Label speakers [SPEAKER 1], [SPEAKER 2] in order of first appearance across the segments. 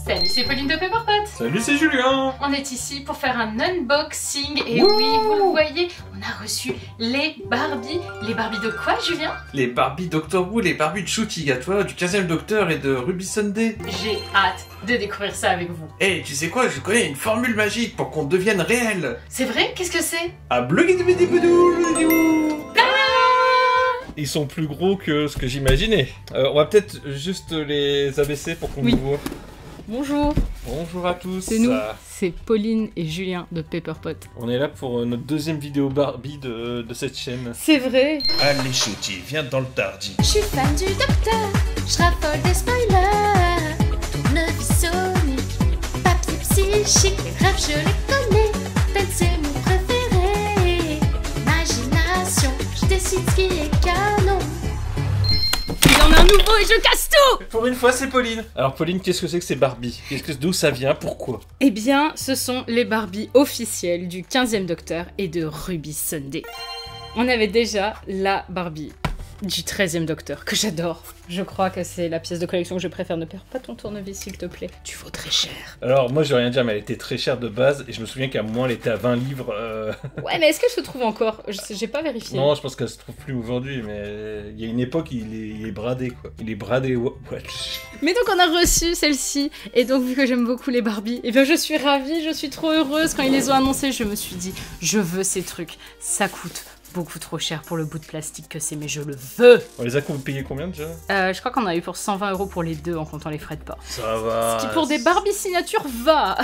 [SPEAKER 1] Salut, c'est Pauline de Pepperpot.
[SPEAKER 2] Salut, c'est Julien.
[SPEAKER 1] On est ici pour faire un unboxing et oui, vous le voyez, on a reçu les Barbies. Les Barbies de quoi, Julien?
[SPEAKER 2] Les Barbies Doctor Who, les Barbies de Shooting à toi, du 15e Docteur et de Ruby Sunday.
[SPEAKER 1] J'ai hâte de découvrir ça avec vous.
[SPEAKER 2] Eh, tu sais quoi, je connais une formule magique pour qu'on devienne réel.
[SPEAKER 1] C'est vrai? Qu'est-ce que c'est?
[SPEAKER 2] Ah, ils sont plus gros que ce que j'imaginais. On va peut-être juste les abaisser pour qu'on nous voit.
[SPEAKER 3] Bonjour,
[SPEAKER 2] Bonjour à tous.
[SPEAKER 3] c'est nous, c'est Pauline et Julien de Pepperpot.
[SPEAKER 2] On est là pour notre deuxième vidéo Barbie de cette chaîne.
[SPEAKER 3] C'est vrai.
[SPEAKER 2] Allez, Shooty, viens dans le tardi.
[SPEAKER 4] Je suis fan du docteur, je raffole des spoilers. Tournevis sonique, papier psychique, les graphes je les connais. Ben c'est mon préféré. Imagination, je décide ce qui est canon.
[SPEAKER 3] Il y en a un nouveau et je casse tout.
[SPEAKER 2] Pour une fois, c'est Pauline. Alors, Pauline, qu'est-ce que c'est que ces Barbies? D'où ça vient? Pourquoi?
[SPEAKER 3] Eh bien, ce sont les Barbies officielles du 15e Docteur et de Ruby Sunday. On avait déjà la Barbie du 13e Docteur, que j'adore. Je crois que c'est la pièce de collection que je préfère. Ne perds pas ton tournevis, s'il te plaît. Tu vaux très cher.
[SPEAKER 2] Alors, moi, je vais rien dire, mais elle était très chère de base, et je me souviens qu'à un moment, elle était à 20 livres.
[SPEAKER 3] Ouais, mais est-ce qu'elle se trouve encore? J'ai pas vérifié.
[SPEAKER 2] Non, je pense qu'elle se trouve plus aujourd'hui, mais il y a une époque, il est bradé, quoi. Il est bradé, ouais.
[SPEAKER 3] Mais donc on a reçu celle-ci, et donc vu que j'aime beaucoup les Barbies, et bien je suis ravie, je suis trop heureuse. Quand ils les ont annoncés, je me suis dit, je veux ces trucs, ça coûte beaucoup trop cher pour le bout de plastique que c'est, mais je le veux.
[SPEAKER 2] On les a payés combien déjà?
[SPEAKER 3] Je crois qu'on a eu pour 120 € pour les deux en comptant les frais de port.
[SPEAKER 2] Ça va.
[SPEAKER 3] Ce qui pour des Barbie signature va.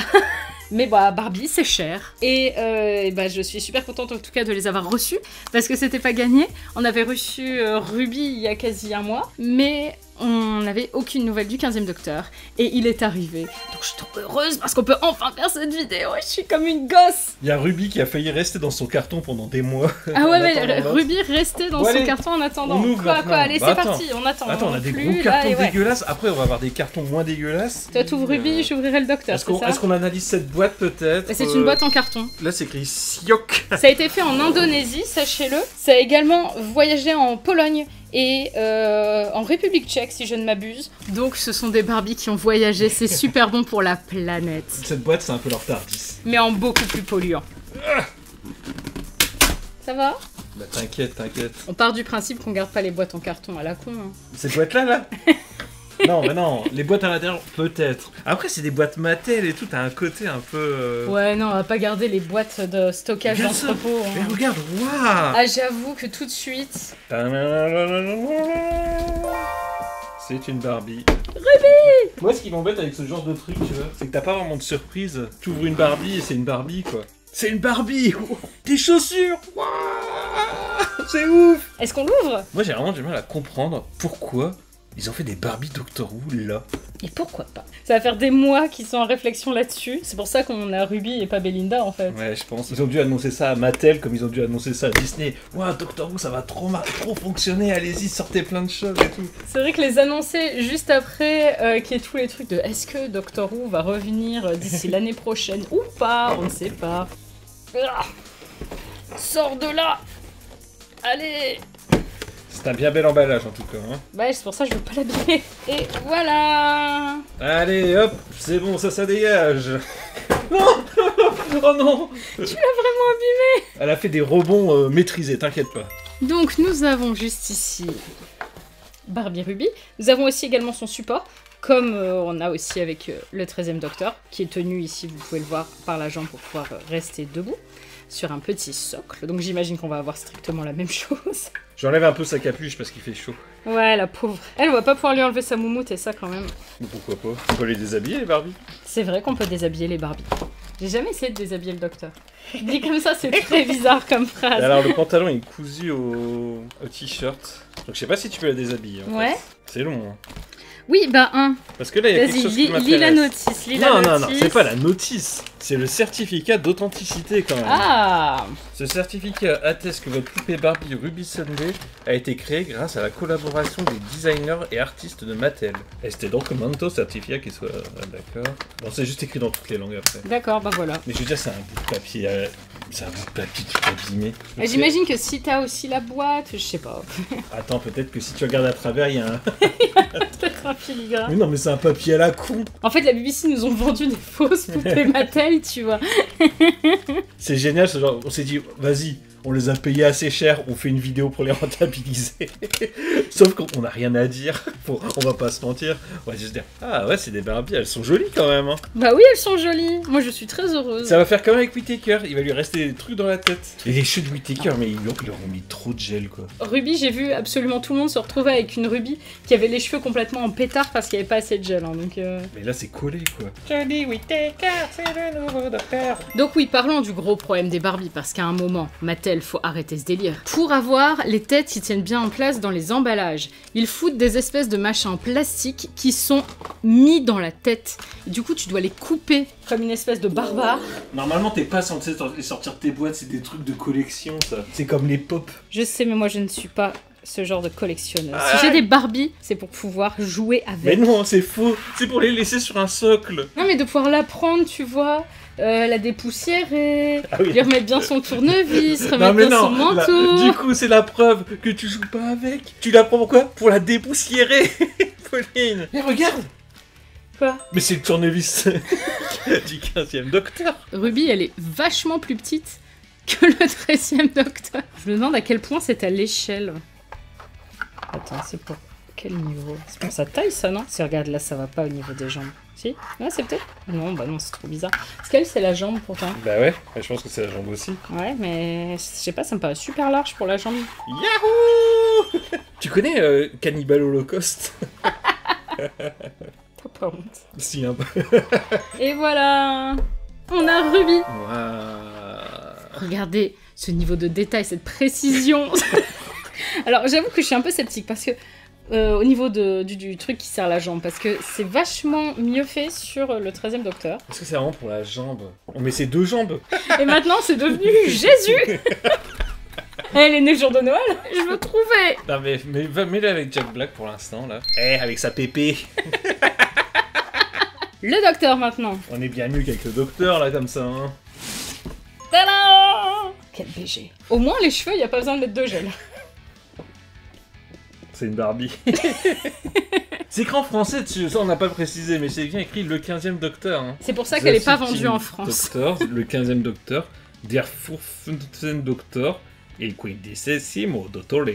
[SPEAKER 3] Mais bah Barbie c'est cher et bah, je suis super contente en tout cas de les avoir reçus parce que c'était pas gagné. On avait reçu Ruby il y a quasi un mois, mais on n'avait aucune nouvelle du 15e Docteur et il est arrivé. Donc je suis trop heureuse parce qu'on peut enfin faire cette vidéo. Je suis comme une gosse.
[SPEAKER 2] Il y a Ruby qui a failli rester dans son carton pendant des mois.
[SPEAKER 3] Ah ouais, mais Ruby restait dans son carton en attendant.
[SPEAKER 2] On ouvre
[SPEAKER 3] Quoi, allez,
[SPEAKER 2] bah,
[SPEAKER 3] c'est
[SPEAKER 2] attends.
[SPEAKER 3] parti, on attend.
[SPEAKER 2] Attends, on a des
[SPEAKER 3] Plus,
[SPEAKER 2] gros cartons
[SPEAKER 3] là, et ouais.
[SPEAKER 2] dégueulasses. Après, on va avoir des cartons moins dégueulasses.
[SPEAKER 3] Toi t'ouvres Ruby, j'ouvrirai le Docteur.
[SPEAKER 2] Est-ce qu'on analyse cette boîte peut-être?
[SPEAKER 3] C'est une boîte en carton.
[SPEAKER 2] Là, c'est écrit Siok.
[SPEAKER 3] Ça a été fait en Indonésie, sachez-le. Ça a également voyagé en Pologne et en République tchèque, si je ne m'abuse. Donc ce sont des Barbies qui ont voyagé, c'est super bon pour la planète.
[SPEAKER 2] Cette boîte, c'est un peu leur Tardis.
[SPEAKER 3] Mais en beaucoup plus polluant. Ça va?
[SPEAKER 2] Bah t'inquiète.
[SPEAKER 3] On part du principe qu'on garde pas les boîtes en carton à la con. Hein.
[SPEAKER 2] Cette boîte-là, là Non, mais non, les boîtes à l'intérieur, peut-être. Après, c'est des boîtes Mattel et tout, t'as un côté un peu...
[SPEAKER 3] Ouais, non, on va pas garder les boîtes de stockage d'entrepôt.
[SPEAKER 2] Mais
[SPEAKER 3] Hein.
[SPEAKER 2] regarde, waouh.
[SPEAKER 3] Ah, j'avoue que tout de suite...
[SPEAKER 2] C'est une Barbie.
[SPEAKER 3] Ruby!
[SPEAKER 2] Moi, ce qui m'embête avec ce genre de truc, tu vois, c'est que t'as pas vraiment de surprise. Tu ouvres une Barbie et c'est une Barbie, quoi. C'est une Barbie. Tes chaussures. Waouh, c'est ouf.
[SPEAKER 3] Est-ce qu'on l'ouvre?
[SPEAKER 2] Moi, j'ai vraiment du mal à comprendre pourquoi ils ont fait des Barbie Doctor Who là.
[SPEAKER 3] Et pourquoi pas? Ça va faire des mois qu'ils sont en réflexion là-dessus. C'est pour ça qu'on a Ruby et pas Belinda en fait.
[SPEAKER 2] Ouais, je pense. Ils ont dû annoncer ça à Mattel comme ils ont dû annoncer ça à Disney. Ouah, Doctor Who, ça va trop fonctionner. Allez-y, sortez plein de choses et tout.
[SPEAKER 3] C'est vrai que les annoncer juste après qu'il y ait tous les trucs de est-ce que Doctor Who va revenir d'ici l'année prochaine ou pas, on ne sait pas. Ah, sors de là! Allez!
[SPEAKER 2] C'est un bien bel emballage en tout cas. Hein.
[SPEAKER 3] Ouais, c'est pour ça que je veux pas l'abîmer. Et voilà!
[SPEAKER 2] Allez, hop, c'est bon, ça dégage. Non. Oh non.
[SPEAKER 3] Tu l'as vraiment abîmé!
[SPEAKER 2] Elle a fait des rebonds maîtrisés, t'inquiète pas.
[SPEAKER 3] Donc nous avons juste ici Barbie Ruby. Nous avons aussi également son support, comme on a aussi avec le 13e Docteur, qui est tenu ici, vous pouvez le voir, par la jambe pour pouvoir rester debout, sur un petit socle. Donc j'imagine qu'on va avoir strictement la même chose.
[SPEAKER 2] J'enlève un peu sa capuche parce qu'il fait chaud.
[SPEAKER 3] Ouais, la pauvre. Elle, on va pas pouvoir lui enlever sa moumoute et ça quand même.
[SPEAKER 2] Pourquoi pas? On peut les déshabiller les Barbies.
[SPEAKER 3] C'est vrai qu'on peut déshabiller les Barbies. J'ai jamais essayé de déshabiller le Docteur. Dit comme ça, c'est très bizarre comme phrase.
[SPEAKER 2] Et alors le pantalon est cousu au t-shirt. Donc je sais pas si tu peux la déshabiller. En
[SPEAKER 3] ouais.
[SPEAKER 2] fait. C'est long. Hein.
[SPEAKER 3] Oui, bah
[SPEAKER 2] Parce que là, il y a quelque chose qui m'intéresse.
[SPEAKER 3] Lis la notice,
[SPEAKER 2] Non, c'est pas la notice. C'est le certificat d'authenticité quand même.
[SPEAKER 3] Ah!
[SPEAKER 2] Ce certificat atteste que votre poupée Barbie Ruby Sunday a été créée grâce à la collaboration des designers et artistes de Mattel. Et c'était donc un certificat qui soit... d'accord. Bon, c'est juste écrit dans toutes les langues après.
[SPEAKER 3] D'accord, bah voilà.
[SPEAKER 2] Mais je veux dire, c'est un bout de papier. C'est un bout de papier tout abîmé.
[SPEAKER 3] J'imagine que si t'as aussi la boîte, je sais pas.
[SPEAKER 2] Attends, peut-être que si tu regardes à travers, il y a un...
[SPEAKER 3] Peut-être un filigrane.
[SPEAKER 2] Mais non, mais c'est un papier à la con.
[SPEAKER 3] En fait, la BBC nous ont vendu des fausses poupées Mattel, tu vois.
[SPEAKER 2] C'est génial, ce genre, on s'est dit, vas-y, on les a payés assez cher, on fait une vidéo pour les rentabiliser. Sauf qu'on n'a rien à dire, on va pas se mentir. On va juste dire, ah ouais, c'est des Barbie, elles sont jolies quand même. Hein.
[SPEAKER 3] Bah oui, elles sont jolies. Moi, je suis très heureuse.
[SPEAKER 2] Ça va faire comme avec Whittaker, il va lui rester des trucs dans la tête. Et les cheveux de Whittaker, mais ils leur ont mis trop de gel, quoi.
[SPEAKER 3] Ruby, j'ai vu absolument tout le monde se retrouver avec une Ruby qui avait les cheveux complètement en pétard parce qu'il n'y avait pas assez de gel. Hein, donc,
[SPEAKER 2] Mais là, c'est collé, quoi. Johnny Whittaker, c'est le nouveau docteur.
[SPEAKER 3] Donc oui, parlons du gros problème des Barbie, parce qu'à un moment, Mattel, faut arrêter ce délire. Pour avoir les têtes qui tiennent bien en place dans les emballages, ils foutent des espèces de machins en plastique qui sont mis dans la tête. Et du coup, tu dois les couper comme une espèce de barbare.
[SPEAKER 2] Normalement, t'es pas censé sortir tes boîtes, c'est des trucs de collection, ça. C'est comme les pop.
[SPEAKER 3] Je sais, mais moi, je ne suis pas ce genre de collectionneuse. Si j'ai des Barbie, c'est pour pouvoir jouer avec.
[SPEAKER 2] Mais non, c'est faux. C'est pour les laisser sur un socle.
[SPEAKER 3] Non, mais de pouvoir la prendre, tu vois. La dépoussiérer,
[SPEAKER 2] Ah oui.
[SPEAKER 3] lui remettre bien son tournevis,
[SPEAKER 2] Non,
[SPEAKER 3] remettre
[SPEAKER 2] mais
[SPEAKER 3] bien son
[SPEAKER 2] non,
[SPEAKER 3] manteau.
[SPEAKER 2] du coup, c'est la preuve que tu joues pas avec. Tu la prends pourquoi? Pour la dépoussiérer, Pauline. Mais regarde.
[SPEAKER 3] Quoi?
[SPEAKER 2] Mais c'est le tournevis du 15e docteur.
[SPEAKER 3] Ruby, elle est vachement plus petite que le 13e docteur. Je me demande à quel point c'est à l'échelle. Attends, c'est pour quel niveau? C'est pour sa taille, ça, non? Si regarde, là, ça va pas au niveau des jambes. Si? Ouais, c'est peut-être? Non, bah non, c'est trop bizarre. Parce qu'elle, c'est la jambe, pourtant.
[SPEAKER 2] Bah ouais, je pense que c'est la jambe aussi.
[SPEAKER 3] Ouais, mais je sais pas, ça me paraît super large pour la jambe.
[SPEAKER 2] Yahoo. Tu connais Cannibal Holocaust?
[SPEAKER 3] T'as pas honte.
[SPEAKER 2] Si, un peu.
[SPEAKER 3] Et voilà! On a Ruby!
[SPEAKER 2] Waouh.
[SPEAKER 3] Regardez ce niveau de détail, cette précision. Alors j'avoue que je suis un peu sceptique parce que au niveau du truc qui serre la jambe, parce que c'est vachement mieux fait sur le 13e docteur.
[SPEAKER 2] Est-ce que c'est vraiment pour la jambe? On met ses deux jambes.
[SPEAKER 3] Et maintenant c'est devenu Jésus. Elle est née le jour de Noël, je me trouvais.
[SPEAKER 2] Non mais mets-le avec Jack Black pour l'instant là. Avec sa pépé.
[SPEAKER 3] Le docteur maintenant.
[SPEAKER 2] On est bien mieux qu'avec le docteur là comme ça. Hein.
[SPEAKER 3] Tadam! Quel BG. Au moins les cheveux, il n'y a pas besoin de mettre de gel.
[SPEAKER 2] C'est une Barbie. C'est écrit en français dessus, ça on n'a pas précisé, mais c'est bien écrit le 15e docteur. Hein.
[SPEAKER 3] C'est pour ça qu'elle n'est pas vendue en France.
[SPEAKER 2] Docteur, le 15e docteur, der 15e docteur, il 15º dottore,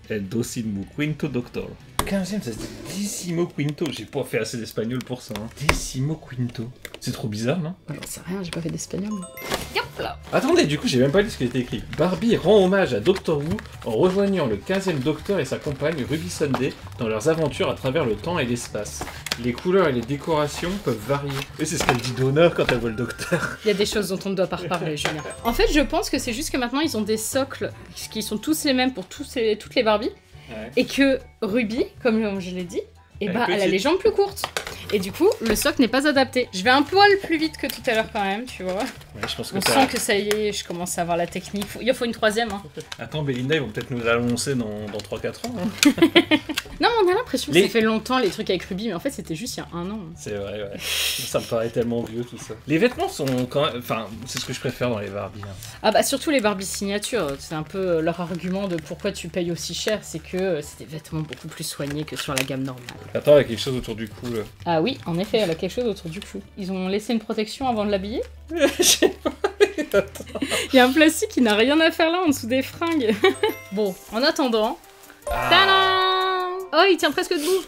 [SPEAKER 2] el 15º doctor. 15e, ça se dit Decimo Quinto. J'ai pas fait assez d'espagnol pour ça. Hein. Decimo Quinto. C'est trop bizarre, non?
[SPEAKER 3] J'en sais rien, j'ai pas fait d'espagnol. Yop là.
[SPEAKER 2] Attendez, du coup, j'ai même pas lu ce qui était écrit. Barbie rend hommage à Doctor Who en rejoignant le 15e Docteur et sa compagne Ruby Sunday dans leurs aventures à travers le temps et l'espace. Les couleurs et les décorations peuvent varier. Et c'est ce qu'elle dit d'honneur quand elle voit le Docteur.
[SPEAKER 3] Il y a des choses dont on ne doit pas reparler, Julien. En fait, je pense que c'est juste que maintenant, ils ont des socles qui sont tous les mêmes pour toutes les Barbies.
[SPEAKER 2] Ouais.
[SPEAKER 3] Et que Ruby, comme je l'ai dit,
[SPEAKER 2] Elle est
[SPEAKER 3] elle a
[SPEAKER 2] petite.
[SPEAKER 3] les jambes plus courtes. Et du coup, le socle n'est pas adapté. Je vais un poil plus vite que tout à l'heure quand même, tu vois.
[SPEAKER 2] Ouais, je pense que
[SPEAKER 3] On
[SPEAKER 2] ça...
[SPEAKER 3] sent que ça y est, je commence à avoir la technique. Il faut une troisième. Hein.
[SPEAKER 2] Attends, Belinda, ils vont peut-être nous l'annoncer dans 3-4 ans. Hein.
[SPEAKER 3] Non, mais on a l'impression que
[SPEAKER 2] Les-
[SPEAKER 3] ça fait longtemps les trucs avec Ruby, mais en fait c'était juste il y a un an.
[SPEAKER 2] C'est vrai, ouais. Ça me paraît tellement vieux tout ça. Les vêtements sont quand même... Enfin, c'est ce que je préfère dans les Barbie. Hein.
[SPEAKER 3] Ah bah surtout les Barbie signature, c'est un peu leur argument de pourquoi tu payes aussi cher, c'est que c'est des vêtements beaucoup plus soignés que sur la gamme normale.
[SPEAKER 2] Attends, il y a quelque chose autour du cou là.
[SPEAKER 3] Ah oui, en effet, elle a quelque chose autour du cou. Ils ont laissé une protection avant de l'habiller.
[SPEAKER 2] Je sais pas. Attends.
[SPEAKER 3] Il y a un plastique qui n'a rien à faire là en dessous des fringues. Bon, en attendant... Tadam! Oh, il tient presque debout.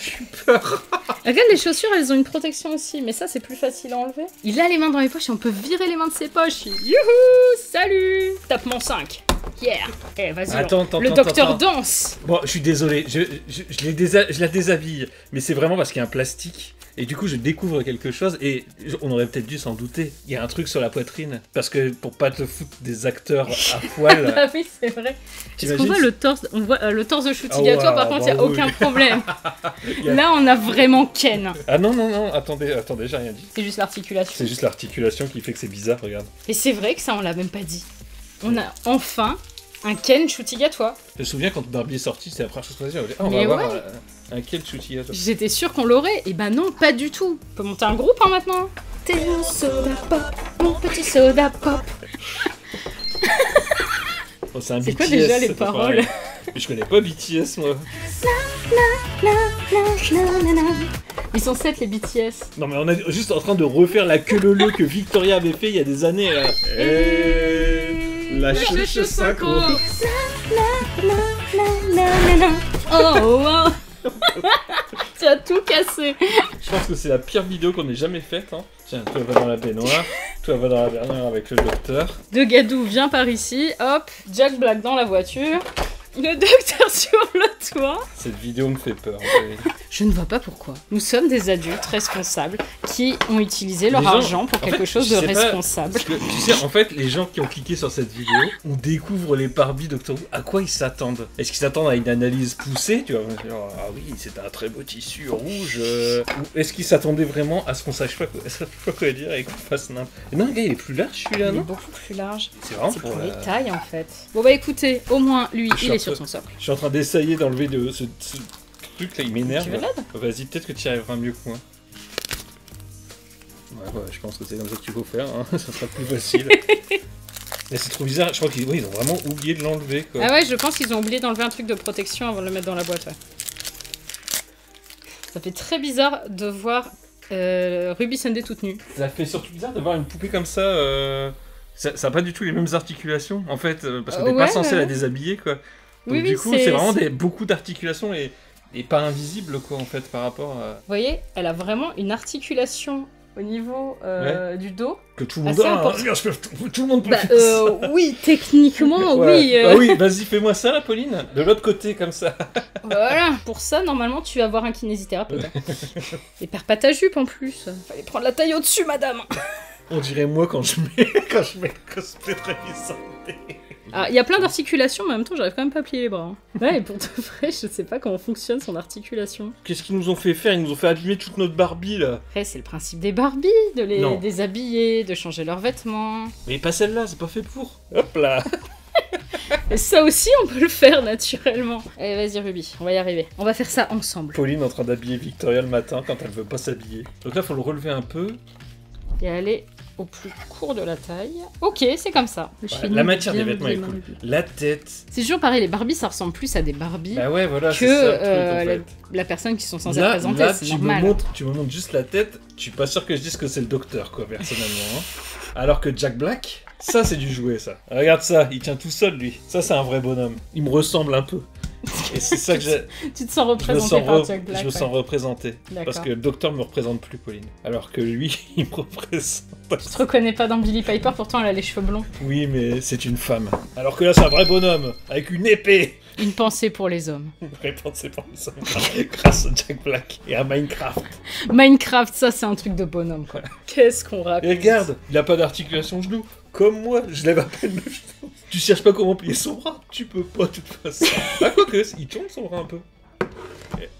[SPEAKER 2] J'ai peur.
[SPEAKER 3] Regarde, les chaussures, elles ont une protection aussi, mais ça, c'est plus facile à enlever. Il a les mains dans les poches et on peut virer les mains de ses poches. Youhou! Salut! Tapement 5. Yeah! Eh, vas-y,
[SPEAKER 2] Attends,
[SPEAKER 3] le docteur danse!
[SPEAKER 2] Bon, je suis désolé, je la déshabille, mais c'est vraiment parce qu'il y a un plastique. Et du coup, je découvre quelque chose et on aurait peut-être dû s'en douter. Il y a un truc sur la poitrine. Parce que pour pas te foutre des acteurs à poil.
[SPEAKER 3] Ah oui, c'est vrai. Est-ce qu'on
[SPEAKER 2] t'imagines
[SPEAKER 3] voit le torse? On voit le torse de Shooty Gato, par contre, il n'y a
[SPEAKER 2] bravo.
[SPEAKER 3] aucun problème.
[SPEAKER 2] Y a-
[SPEAKER 3] Là, on a vraiment Ken.
[SPEAKER 2] Ah non, attendez, j'ai rien dit.
[SPEAKER 3] C'est juste l'articulation.
[SPEAKER 2] C'est juste l'articulation qui fait que c'est bizarre, regarde.
[SPEAKER 3] Et c'est vrai que ça, on l'a même pas dit. On a enfin un Ken Shooty Gatois.
[SPEAKER 2] Je me souviens quand Barbie est sortie, c'était la première chose qu'on a dit. On
[SPEAKER 3] Mais
[SPEAKER 2] va avoir
[SPEAKER 3] ouais.
[SPEAKER 2] un quel chouti.
[SPEAKER 3] J'étais sûre qu'on l'aurait. Et bah non, pas du tout. On peut monter un groupe hein, maintenant. T'es mon soda pop, mon petit soda pop.
[SPEAKER 2] Oh, c'est un
[SPEAKER 3] C'est
[SPEAKER 2] BTS,
[SPEAKER 3] quoi déjà les
[SPEAKER 2] c'est pas
[SPEAKER 3] paroles?
[SPEAKER 2] pareil. Mais je connais pas BTS, moi.
[SPEAKER 3] Ils sont 7 les BTS.
[SPEAKER 2] Non, mais on est juste en train de refaire la queue leu que Victoria avait fait il y a des années, là. La chouche synchro.
[SPEAKER 3] Oh, wow. Tu as tout cassé.
[SPEAKER 2] Je pense que c'est la pire vidéo qu'on ait jamais faite. Hein. Tiens, toi va dans la baignoire, toi va dans la baignoire avec le docteur.
[SPEAKER 3] De Gadou vient par ici, hop, Jack Black dans la voiture, le docteur sur le toit.
[SPEAKER 2] Cette vidéo me fait peur.
[SPEAKER 3] Je ne vois pas pourquoi. Nous sommes des adultes responsables qui ont utilisé leur
[SPEAKER 2] Les gens,
[SPEAKER 3] argent pour
[SPEAKER 2] en
[SPEAKER 3] quelque
[SPEAKER 2] fait,
[SPEAKER 3] chose
[SPEAKER 2] je
[SPEAKER 3] de
[SPEAKER 2] sais pas,
[SPEAKER 3] responsable.
[SPEAKER 2] Parce que, tu sais, en fait, les gens qui ont cliqué sur cette vidéo, on découvre les Barbie Doctor Who. À quoi ils s'attendent? Est-ce qu'ils s'attendent à une analyse poussée? Tu vois, genre, ah oui, c'est un très beau tissu rouge. Ou est-ce qu'ils s'attendaient vraiment à ce qu'on sache pas quoi dire et qu'on fasse n'importe. Non, le gars, il est plus large celui-là,
[SPEAKER 3] Il est
[SPEAKER 2] non?
[SPEAKER 3] beaucoup plus large.
[SPEAKER 2] C'est vraiment
[SPEAKER 3] C'est
[SPEAKER 2] pour
[SPEAKER 3] pour
[SPEAKER 2] la-
[SPEAKER 3] les tailles en fait. Bon bah écoutez, au moins lui,
[SPEAKER 2] Je suis
[SPEAKER 3] il
[SPEAKER 2] un
[SPEAKER 3] est sur
[SPEAKER 2] peu-
[SPEAKER 3] son socle.
[SPEAKER 2] Je suis en train d'essayer d'enlever ce truc là, il m'énerve.
[SPEAKER 3] Tu veux l'aide?
[SPEAKER 2] Vas-y, peut-être que tu y arriveras mieux que moi. Ouais, je pense que c'est comme ça qu'il faut faire, hein. Ça sera plus facile. Mais c'est trop bizarre, je crois qu'ils ils ont vraiment oublié de l'enlever quoi.
[SPEAKER 3] Ah ouais, je pense qu'ils ont oublié d'enlever un truc de protection avant de le mettre dans la boîte. Ouais. Ça fait très bizarre de voir Ruby Sunday toute nue.
[SPEAKER 2] Ça fait surtout bizarre de voir une poupée comme ça. Ça a pas du tout les mêmes articulations en fait, parce qu'on n'est
[SPEAKER 3] Ouais,
[SPEAKER 2] pas censé
[SPEAKER 3] ouais.
[SPEAKER 2] la déshabiller quoi. Donc
[SPEAKER 3] Oui,
[SPEAKER 2] du
[SPEAKER 3] oui,
[SPEAKER 2] coup,
[SPEAKER 3] c'est-
[SPEAKER 2] c'est vraiment beaucoup d'articulations et pas invisibles quoi en fait par rapport à.
[SPEAKER 3] Vous voyez, elle a vraiment une articulation au niveau du dos.
[SPEAKER 2] Que tout le monde
[SPEAKER 3] Assez
[SPEAKER 2] a, hein.
[SPEAKER 3] important.
[SPEAKER 2] Regarde, tout le monde peut
[SPEAKER 3] Bah
[SPEAKER 2] faire ça.
[SPEAKER 3] oui, techniquement
[SPEAKER 2] Ouais.
[SPEAKER 3] oui.
[SPEAKER 2] Bah oui, vas-y, fais-moi ça là, Pauline. De l'autre côté, comme ça.
[SPEAKER 3] Voilà, pour ça, normalement, tu vas voir un kinésithérapeute. Et perds pas ta jupe en plus. Fallait prendre la taille au-dessus, madame.
[SPEAKER 2] On dirait moi quand je mets le cosplay de Ruby Sunday.
[SPEAKER 3] Ah, il y a plein d'articulations, mais en même temps, j'arrive quand même pas à plier les bras. Ouais, et pour de vrai, je sais pas comment fonctionne son articulation.
[SPEAKER 2] Qu'est-ce qu'ils nous ont fait faire? Ils nous ont fait abîmer toute notre Barbie là.
[SPEAKER 3] Après, c'est le principe des Barbies, de les
[SPEAKER 2] Non.
[SPEAKER 3] déshabiller, de changer leurs vêtements.
[SPEAKER 2] Mais pas celle-là, c'est pas fait pour. Hop là.
[SPEAKER 3] Et ça aussi, on peut le faire naturellement. Allez, vas-y, Ruby, on va y arriver. On va faire ça ensemble.
[SPEAKER 2] Pauline en train d'habiller Victoria le matin quand elle veut pas s'habiller. Donc là, faut le relever un peu.
[SPEAKER 3] Et aller au plus court de la taille. Ok, c'est comme ça. Je
[SPEAKER 2] Ouais,
[SPEAKER 3] suis
[SPEAKER 2] la
[SPEAKER 3] nulle,
[SPEAKER 2] matière des
[SPEAKER 3] bien,
[SPEAKER 2] vêtements est
[SPEAKER 3] bien
[SPEAKER 2] cool.
[SPEAKER 3] nulle.
[SPEAKER 2] La tête.
[SPEAKER 3] C'est toujours pareil, les Barbies, ça ressemble plus à des Barbies
[SPEAKER 2] Bah ouais, voilà,
[SPEAKER 3] que
[SPEAKER 2] c'est ça le truc en fait.
[SPEAKER 3] la personne qui sont censées
[SPEAKER 2] Là,
[SPEAKER 3] représenter,
[SPEAKER 2] là
[SPEAKER 3] c'est
[SPEAKER 2] tu, me
[SPEAKER 3] normal.
[SPEAKER 2] montres, tu me montres juste la tête, je suis pas sûr que je dise que c'est le docteur, quoi, personnellement. Hein. Alors que Jack Black, ça c'est du jouet, ça. Regarde ça, il tient tout seul, lui. Ça c'est un vrai bonhomme. Il me ressemble un peu. Et c'est ça que j'ai...
[SPEAKER 3] Tu te sens
[SPEAKER 2] Je me
[SPEAKER 3] représenté
[SPEAKER 2] sens,
[SPEAKER 3] par Jack Black.
[SPEAKER 2] je me sens
[SPEAKER 3] ouais.
[SPEAKER 2] représenté.
[SPEAKER 3] D'accord.
[SPEAKER 2] Parce que le docteur me représente plus, Pauline. Alors que lui, il me représente.
[SPEAKER 3] Tu te reconnais pas dans Billie Piper, pourtant elle a les cheveux blonds.
[SPEAKER 2] Oui, mais c'est une femme. Alors que là, c'est un vrai bonhomme, avec une épée.
[SPEAKER 3] Une pensée pour les hommes.
[SPEAKER 2] Répensé par ça, grâce à Jack Black et à Minecraft.
[SPEAKER 3] Minecraft, ça c'est un truc de bonhomme quoi. Qu'est-ce qu'on raconte?
[SPEAKER 2] Et regarde, il a pas d'articulation genou. Comme moi, je lève à peine le genou. Tu cherches pas comment plier son bras? Tu peux pas, de toute façon. Ah, quoique, il tourne son bras un peu.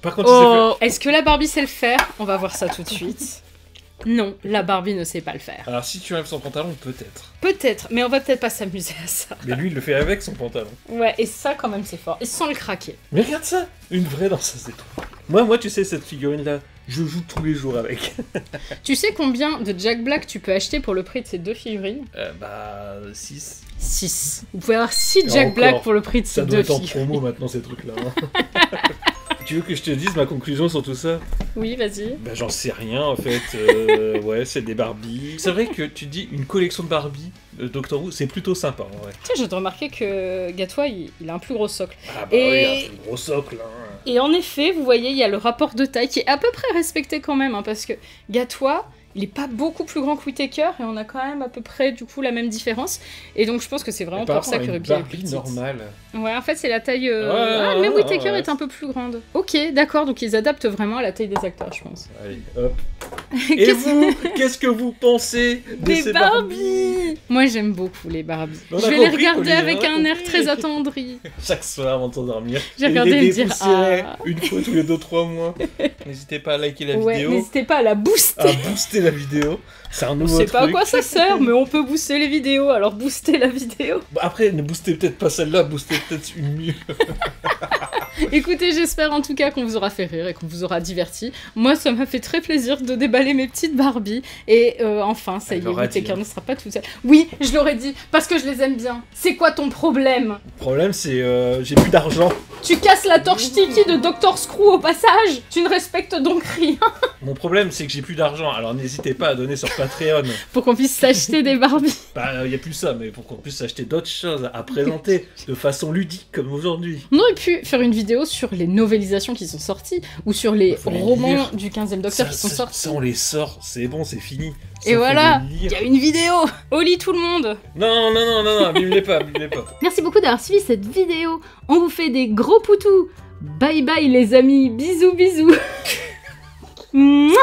[SPEAKER 2] Par contre,
[SPEAKER 3] Oh, est-ce que la Barbie sait le faire? On va voir ça tout de suite. Non, la Barbie ne sait pas le faire.
[SPEAKER 2] Alors, si tu enlèves son pantalon, peut-être.
[SPEAKER 3] Peut-être, mais on va peut-être pas s'amuser à ça.
[SPEAKER 2] Mais lui, il le fait avec son pantalon.
[SPEAKER 3] Ouais, et ça quand même c'est fort. Et sans le craquer.
[SPEAKER 2] Mais regarde ça, une vraie dans sa trop. Moi, tu sais, cette figurine-là, je joue tous les jours avec.
[SPEAKER 3] Tu sais combien de Jack Black tu peux acheter pour le prix de ces deux figurines?
[SPEAKER 2] 6.
[SPEAKER 3] 6. Vous pouvez avoir 6
[SPEAKER 2] Et
[SPEAKER 3] Jack
[SPEAKER 2] encore,
[SPEAKER 3] Black pour le prix de
[SPEAKER 2] Ça
[SPEAKER 3] ces
[SPEAKER 2] doit
[SPEAKER 3] deux
[SPEAKER 2] être en
[SPEAKER 3] figurines.
[SPEAKER 2] promo maintenant, ces trucs-là. Hein. Tu veux que je te dise ma conclusion sur tout ça?
[SPEAKER 3] Oui, vas-y.
[SPEAKER 2] Bah j'en sais rien en fait, ouais c'est des Barbies. C'est vrai que tu dis une collection de Barbie de Doctor Who, c'est plutôt sympa en vrai.
[SPEAKER 3] Tu sais, j'ai remarqué que Gatois, il a un plus gros socle.
[SPEAKER 2] Ah bah
[SPEAKER 3] Et-
[SPEAKER 2] oui, un gros socle hein.
[SPEAKER 3] Et en effet, vous voyez, il y a le rapport de taille qui est à peu près respecté quand même, hein, parce que Gatois, il est pas beaucoup plus grand que Whittaker, et on a quand même à peu près du coup la même différence. Et donc je pense que c'est vraiment
[SPEAKER 2] Et par
[SPEAKER 3] pour ça
[SPEAKER 2] rapport
[SPEAKER 3] que
[SPEAKER 2] à une
[SPEAKER 3] Ruby est plus
[SPEAKER 2] Barbie
[SPEAKER 3] petite.
[SPEAKER 2] normale.
[SPEAKER 3] Ouais, en fait, c'est la taille.
[SPEAKER 2] Ouais,
[SPEAKER 3] même Whittaker
[SPEAKER 2] ouais.
[SPEAKER 3] est un peu plus grande. Ok, d'accord, donc ils adaptent vraiment à la taille des acteurs, je pense.
[SPEAKER 2] Allez, hop. Et
[SPEAKER 3] Qu'est-ce-
[SPEAKER 2] vous, qu'est-ce que vous pensez de
[SPEAKER 3] Des
[SPEAKER 2] ces
[SPEAKER 3] Barbie. Moi, j'aime beaucoup les Barbies.
[SPEAKER 2] On a
[SPEAKER 3] Je vais les
[SPEAKER 2] compris,
[SPEAKER 3] regarder
[SPEAKER 2] Pauline,
[SPEAKER 3] avec
[SPEAKER 2] on a
[SPEAKER 3] un air
[SPEAKER 2] compris.
[SPEAKER 3] très attendri.
[SPEAKER 2] Chaque soir avant de t'endormir.
[SPEAKER 3] J'ai regardé
[SPEAKER 2] et
[SPEAKER 3] et me dire,
[SPEAKER 2] dépoussiérer
[SPEAKER 3] ah.
[SPEAKER 2] une fois tous les 2-3 mois. N'hésitez pas à liker la
[SPEAKER 3] Ouais,
[SPEAKER 2] vidéo,
[SPEAKER 3] n'hésitez pas à la booster.
[SPEAKER 2] à booster la vidéo. C'est un
[SPEAKER 3] On
[SPEAKER 2] nouveau
[SPEAKER 3] sait pas à
[SPEAKER 2] truc.
[SPEAKER 3] quoi ça sert, mais on peut booster les vidéos, alors boostez la vidéo.
[SPEAKER 2] Bah, après, ne boostez peut-être pas celle-là, boostez peut-être une mieux.
[SPEAKER 3] Écoutez, j'espère en tout cas qu'on vous aura fait rire et qu'on vous aura diverti. Moi, ça m'a fait très plaisir de déballer mes petites Barbie. Et enfin, ça y est, Whittaker ne sera pas tout seul. Oui, je l'aurais dit, parce que je les aime bien. C'est quoi ton problème?
[SPEAKER 2] Le problème, c'est j'ai plus d'argent.
[SPEAKER 3] Tu casses la torche Tiki de Dr. Screw au passage. Tu ne respectes donc rien.
[SPEAKER 2] Mon problème, c'est que j'ai plus d'argent, alors n'hésitez pas à donner sur Patreon.
[SPEAKER 3] Pour qu'on puisse s'acheter des Barbies.
[SPEAKER 2] Bah, y a plus ça, mais pour qu'on puisse acheter d'autres choses à présenter de façon ludique, comme aujourd'hui.
[SPEAKER 3] On aurait pu faire une vidéo sur les novélisations qui sont sorties, ou sur les
[SPEAKER 2] Faut les
[SPEAKER 3] romans
[SPEAKER 2] lire.
[SPEAKER 3] du 15e Docteur qui sont sortis.
[SPEAKER 2] Ça, on les sort, c'est bon, c'est fini. Ça,
[SPEAKER 3] Et
[SPEAKER 2] faut
[SPEAKER 3] voilà,
[SPEAKER 2] les
[SPEAKER 3] il
[SPEAKER 2] lire.
[SPEAKER 3] y a une vidéo. Au lit tout le monde.
[SPEAKER 2] Non, mimez pas, mimez pas.
[SPEAKER 3] Merci beaucoup d'avoir suivi cette vidéo. On vous fait des gros poutous. Bye bye les amis. Bisous bisous. Mouah.